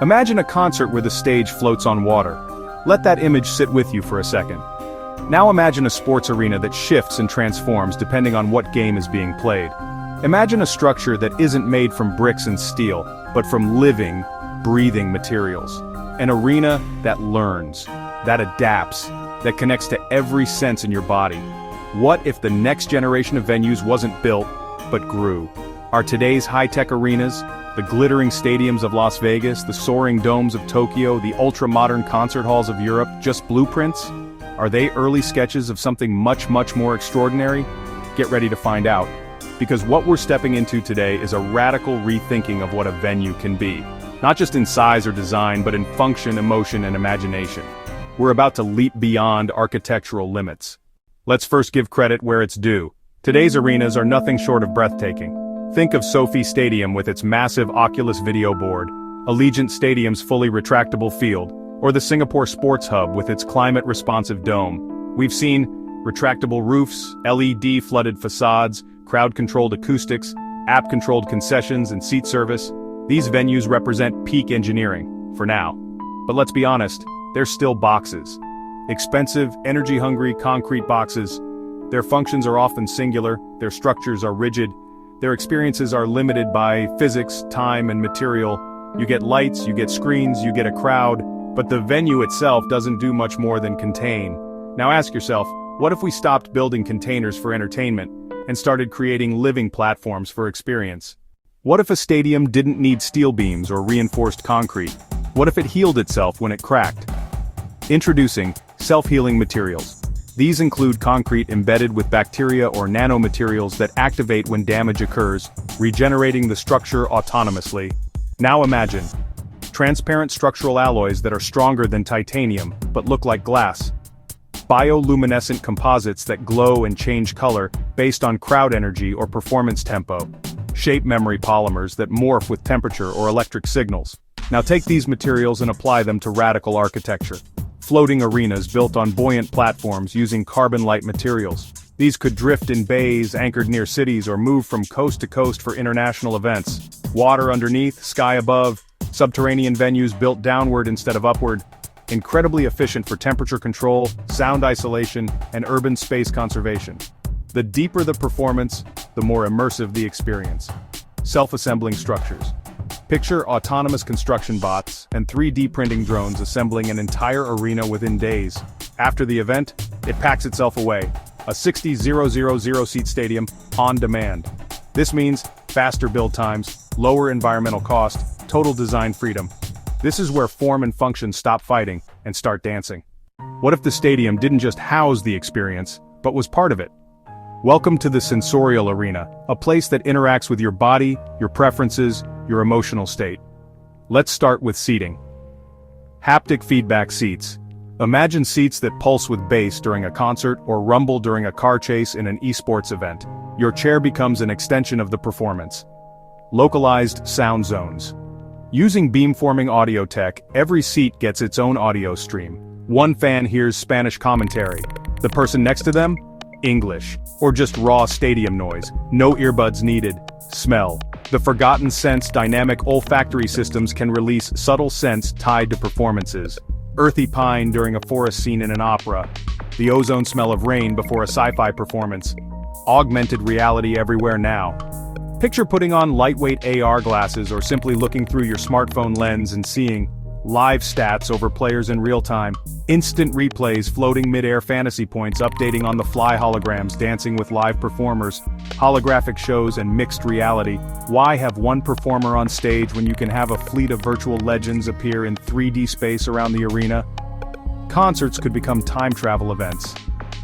Imagine a concert where the stage floats on water. Let that image sit with you for a second. Now imagine a sports arena that shifts and transforms depending on what game is being played. Imagine a structure that isn't made from bricks and steel, but from living, breathing materials. An arena that learns, that adapts, that connects to every sense in your body. What if the next generation of venues wasn't built, but grew? Are today's high-tech arenas, the glittering stadiums of Las Vegas, the soaring domes of Tokyo, the ultra-modern concert halls of Europe, just blueprints? Are they early sketches of something much more extraordinary? Get ready to find out. Because what we're stepping into today is a radical rethinking of what a venue can be. Not just in size or design, but in function, emotion, and imagination. We're about to leap beyond architectural limits. Let's first give credit where it's due. Today's arenas are nothing short of breathtaking. Think of Sophie Stadium with its massive Oculus video board, Allegiant Stadium's fully retractable field, or the Singapore Sports Hub with its climate-responsive dome. We've seen retractable roofs, LED flooded facades, crowd-controlled acoustics, app-controlled concessions and seat service. These venues represent peak engineering, for now. But let's be honest, they're still boxes. Expensive, energy-hungry concrete boxes. Their functions are often singular, their structures are rigid, their experiences are limited by physics, time, and material. You get lights, you get screens, you get a crowd, but the venue itself doesn't do much more than contain. Now ask yourself, what if we stopped building containers for entertainment and started creating living platforms for experience? What if a stadium didn't need steel beams or reinforced concrete? What if it healed itself when it cracked? Introducing self-healing materials. These include concrete embedded with bacteria or nanomaterials that activate when damage occurs, regenerating the structure autonomously. Now imagine transparent structural alloys that are stronger than titanium but look like glass. Bioluminescent composites that glow and change color based on crowd energy or performance tempo. Shape memory polymers that morph with temperature or electric signals. Now take these materials and apply them to radical architecture. Floating arenas built on buoyant platforms using carbon-light materials. These could drift in bays anchored near cities or move from coast to coast for international events. Water underneath, sky above, subterranean venues built downward instead of upward. Incredibly efficient for temperature control, sound isolation, and urban space conservation. The deeper the performance, the more immersive the experience. Self-assembling structures. Picture autonomous construction bots and 3D printing drones assembling an entire arena within days. After the event, it packs itself away. A 60,000 seat stadium on demand. This means faster build times, lower environmental cost, total design freedom. This is where form and function stop fighting and start dancing. What if the stadium didn't just house the experience, but was part of it? Welcome to the sensorial arena, a place that interacts with your body, your preferences, your emotional state. Let's start with seating. Haptic feedback seats. Imagine seats that pulse with bass during a concert or rumble during a car chase in an esports event. Your chair becomes an extension of the performance. Localized sound zones. Using beamforming audio tech, every seat gets its own audio stream. One fan hears Spanish commentary. The person next to them? English. Or just raw stadium noise. No earbuds needed. Smell. The forgotten sense dynamic olfactory systems can release subtle scents tied to performances. Earthy pine during a forest scene in an opera. The ozone smell of rain before a sci-fi performance. Augmented reality everywhere now. Picture putting on lightweight AR glasses or simply looking through your smartphone lens and seeing live stats over players in real time. Instant replays floating mid-air fantasy points updating on the fly holograms dancing with live performers. Holographic shows and mixed reality. Why have one performer on stage when you can have a fleet of virtual legends appear in 3D space around the arena? Concerts could become time travel events.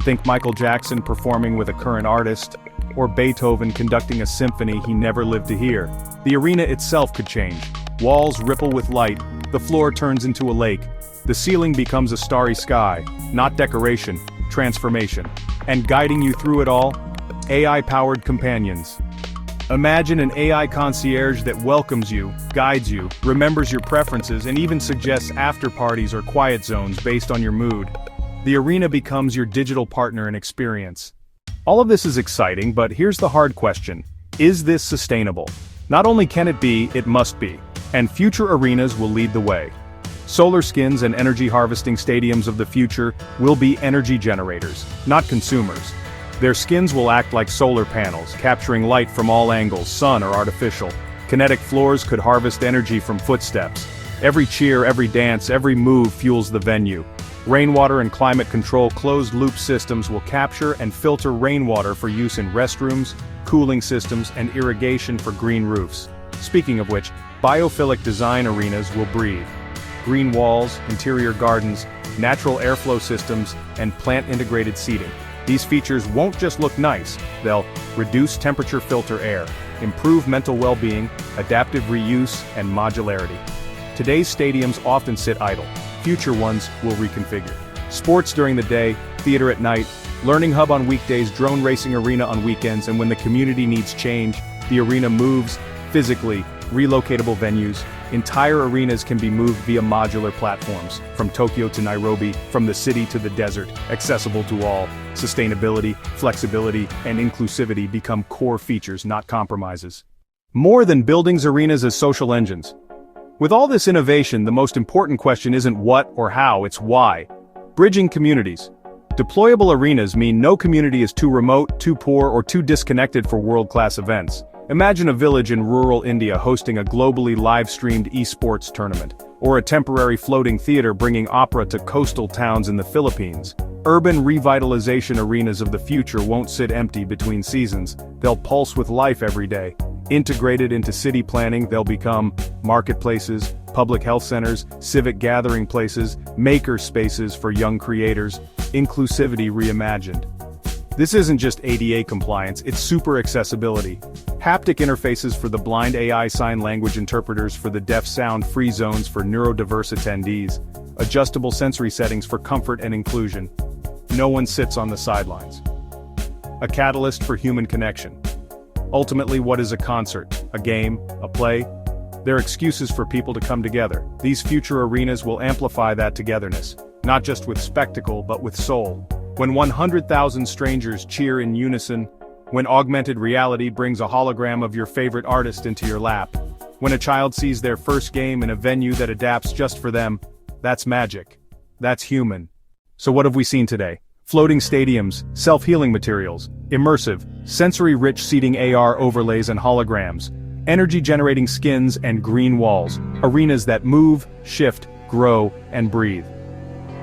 Think Michael Jackson performing with a current artist, or Beethoven conducting a symphony he never lived to hear. The arena itself could change. Walls ripple with light, the floor turns into a lake. The ceiling becomes a starry sky, not decoration, transformation. And guiding you through it all, AI-powered companions. Imagine an AI concierge that welcomes you, guides you, remembers your preferences, and even suggests after-parties or quiet zones based on your mood. The arena becomes your digital partner in experience. All of this is exciting, but here's the hard question. Is this sustainable? Not only can it be, it must be. And future arenas will lead the way. Solar skins and energy harvesting stadiums of the future will be energy generators, not consumers. Their skins will act like solar panels, capturing light from all angles, sun or artificial. Kinetic floors could harvest energy from footsteps. Every cheer, every dance, every move fuels the venue. Rainwater and climate control closed-loop systems will capture and filter rainwater for use in restrooms, cooling systems, and irrigation for green roofs. Speaking of which, biophilic design arenas will breathe. Green walls, interior gardens, natural airflow systems, and plant-integrated seating. These features won't just look nice, they'll reduce temperature, filter air, improve mental well-being, adaptive reuse, and modularity. Today's stadiums often sit idle. Future ones will reconfigure. Sports during the day, theater at night, learning hub on weekdays, drone racing arena on weekends, and when the community needs change, the arena moves, physically, relocatable venues. Entire arenas can be moved via modular platforms, from Tokyo to Nairobi, from the city to the desert, accessible to all. Sustainability, flexibility, and inclusivity become core features, not compromises. More than buildings, arenas as social engines. With all this innovation, the most important question isn't what or how, it's why. Bridging communities. Deployable arenas mean no community is too remote, too poor, or too disconnected for world-class events. Imagine a village in rural India hosting a globally live-streamed esports tournament, or a temporary floating theater bringing opera to coastal towns in the Philippines. Urban revitalization arenas of the future won't sit empty between seasons, they'll pulse with life every day. Integrated into city planning, they'll become marketplaces, public health centers, civic gathering places, maker spaces for young creators, inclusivity reimagined. This isn't just ADA compliance, it's super accessibility. Haptic interfaces for the blind, AI sign language interpreters for the deaf, sound-free zones for neurodiverse attendees, adjustable sensory settings for comfort and inclusion. No one sits on the sidelines. A catalyst for human connection. Ultimately, what is a concert? A game? A play? They're excuses for people to come together. These future arenas will amplify that togetherness, not just with spectacle but with soul. When 100,000 strangers cheer in unison, when augmented reality brings a hologram of your favorite artist into your lap, when a child sees their first game in a venue that adapts just for them, that's magic. That's human. So what have we seen today? Floating stadiums, self-healing materials, immersive, sensory-rich seating, AR overlays and holograms, energy-generating skins and green walls, arenas that move, shift, grow, and breathe.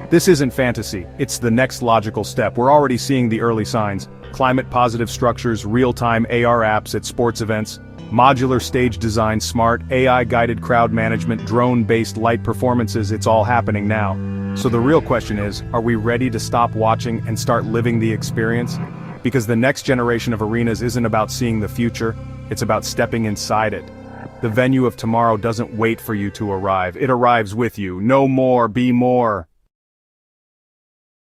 This isn't fantasy, it's the next logical step. We're already seeing the early signs. Climate-positive structures, real-time AR apps at sports events, modular stage design, smart, AI-guided crowd management, drone-based light performances, it's all happening now. So the real question is, are we ready to stop watching and start living the experience? Because the next generation of arenas isn't about seeing the future, it's about stepping inside it. The venue of tomorrow doesn't wait for you to arrive, it arrives with you. No more, be more.